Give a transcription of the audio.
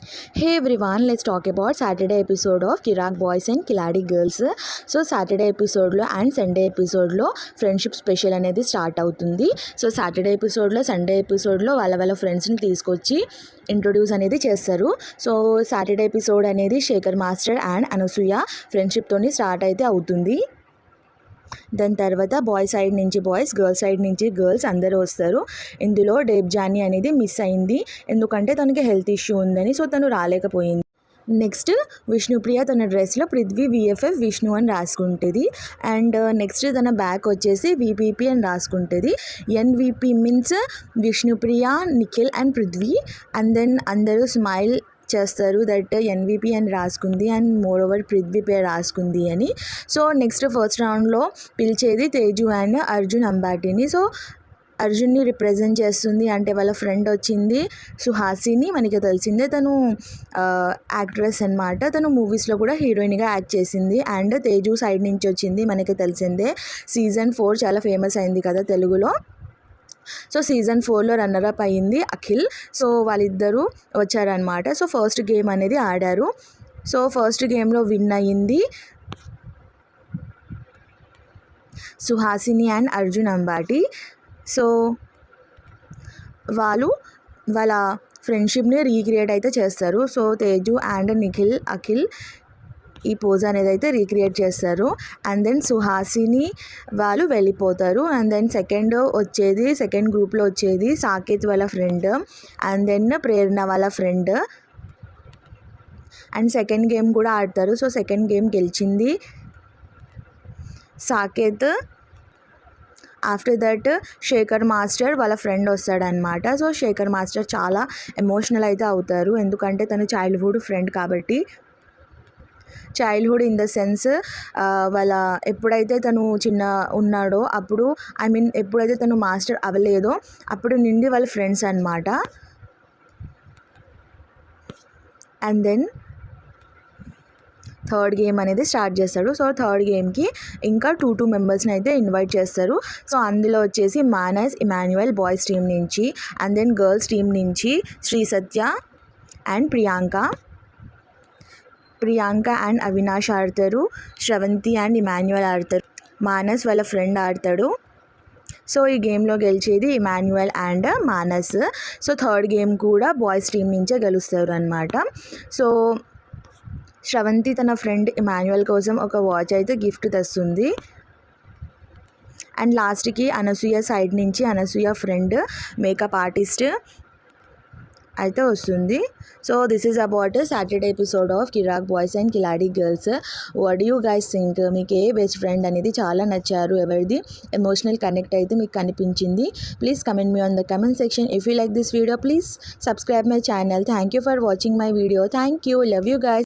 Hey everyone, let's talk about Saturday episode of Kirak Boys and Kiladi Girls. So Saturday ఎపిసోడ్లో and Sunday ఎపిసోడ్లో friendship special అనేది start అవుతుంది. So Saturday ఎపిసోడ్లో Sunday ఎపిసోడ్లో వాళ్ళ ఫ్రెండ్స్ని తీసుకొచ్చి ఇంట్రొడ్యూస్ అనేది చేస్తారు. సో సాటర్డే ఎపిసోడ్ అనేది శేఖర్ మాస్టర్ అండ్ అనసూయ ఫ్రెండ్షిప్తోని స్టార్ట్ అయితే అవుతుంది. దాని తర్వాత బాయ్ సైడ్ నుంచి బాయ్స్, గర్ల్ సైడ్ నుంచి గర్ల్స్ అందరూ వస్తారు. ఇందులో డేబ్జానీ అనేది మిస్ అయింది, ఎందుకంటే తనకి హెల్త్ ఇష్యూ ఉందని. సో తను రాలేకపోయింది. నెక్స్ట్ విష్ణుప్రియ తన డ్రెస్లో పృథ్వీ విఎఫ్ఎఫ్ విష్ణు అని రాసుకుంటుంది. అండ్ నెక్స్ట్ తన బ్యాక్ వచ్చేసి విపిపి అని రాసుకుంటుంది. NVP means Vishnupriya, Nikhil and Prithvi. And then అందరూ స్మైల్ చేస్తారు దట్ ఎన్విపి అని రాసుకుంది అండ్ మోర్ ఓవర్ పృథ్వీ పేరు రాసుకుంది అని. సో నెక్స్ట్ ఫస్ట్ రౌండ్లో పిలిచేది తేజు అండ్ అర్జున్ అంబాటిని. సో అర్జున్ని రిప్రజెంట్ చేస్తుంది, అంటే వాళ్ళ ఫ్రెండ్ వచ్చింది సుహాసిని. మనకి తెలిసిందే తను యాక్ట్రెస్ అనమాట. తను మూవీస్లో కూడా హీరోయిన్గా యాక్ట్ చేసింది. అండ్ తేజు సైడ్ నుంచి వచ్చింది, మనకి తెలిసిందే. సీజన్ 4 చాలా ఫేమస్ అయింది కదా తెలుగులో. సో సీజన్ 4లో రన్నరప్ అయ్యింది అఖిల్. సో వాళ్ళిద్దరూ వచ్చారనమాట. సో ఫస్ట్ గేమ్ అనేది ఆడారు. సో ఫస్ట్ గేమ్లో విన్ అయ్యింది సుహాసిని అండ్ అర్జున్ అంబాటి. సో వాళ్ళ ఫ్రెండ్షిప్ని రీక్రియేట్ అయితే చేస్తారు. సో తేజు అండ్ నిఖిల్, అఖిల్ ఈ పోజ్ అనేది అయితే రీక్రియేట్ చేస్తారు. అండ్ దెన్ సుహాసిని వాళ్ళు వెళ్ళిపోతారు. అండ్ దెన్ సెకండ్ గ్రూప్లో వచ్చేది సాకేత్ వాళ్ళ ఫ్రెండ్, అండ్ దెన్ ప్రేరణ వాళ్ళ ఫ్రెండ్. అండ్ సెకండ్ గేమ్ కూడా ఆడతారు. సో సెకండ్ గేమ్ గెలిచింది Saketh. After that Shekhar master వాళ్ళ ఫ్రెండ్ వస్తాడనమాట. సో శేఖర్ మాస్టర్ చాలా ఎమోషనల్ అయితే అవుతారు, ఎందుకంటే తను చైల్డ్హుడ్ ఫ్రెండ్ కాబట్టి. చైల్డ్హుడ్ ఇన్ ద సెన్స్ ఎప్పుడైతే తను చిన్న ఉన్నాడో అప్పుడు, ఎప్పుడైతే తను మాస్టర్ అవ్వలేదో అప్పుడు నుండి వాళ్ళ ఫ్రెండ్స్ అనమాట. అండ్ దెన్ థర్డ్ గేమ్ అనేది స్టార్ట్ చేస్తాడు. సో థర్డ్ గేమ్కి ఇంకా టూ మెంబర్స్ని అయితే ఇన్వైట్ చేస్తారు. సో అందులో వచ్చేసి మానస్, ఇమాన్యుయల్ బాయ్స్ టీమ్ నుంచి, అండ్ దెన్ గర్ల్స్ టీమ్ నుంచి శ్రీ సత్య అండ్ ప్రియాంక అండ్ అవినాష్ ఆడతారు. శ్రవంతి అండ్ ఇమాన్యుయల్ ఆడతారు. మానస్ వాళ్ళ ఫ్రెండ్ ఆడతాడు. సో ఈ గేమ్లో గెలిచేది Emmanuel and Manas. So third game కూడా బాయ్స్ టీమ్ నుంచే గెలుస్తారు అనమాట. సో శ్రవంతి తన ఫ్రెండ్ ఇమాన్యుయల్ కోసం ఒక వాచ్ అయితే గిఫ్ట్ తెస్తుంది. అండ్ లాస్ట్కి అనసూయ సైడ్ నుంచి అనసూయ ఫ్రెండ్ మేకప్ ఆర్టిస్ట్ అయితే వస్తుంది. So this is about Saturday episode of Kiraak boys and Khiladi girls. What do you guys think? మీకు ఏ బెస్ట్ ఫ్రెండ్ అనేది చాలా నచ్చారు? ఎవరిది ఎమోషనల్ కనెక్ట్ అయితే మీకు కనిపించింది? Please comment me on the comment section. If you like this video, please subscribe my channel. Thank you for watching my video. Thank you. Love you guys.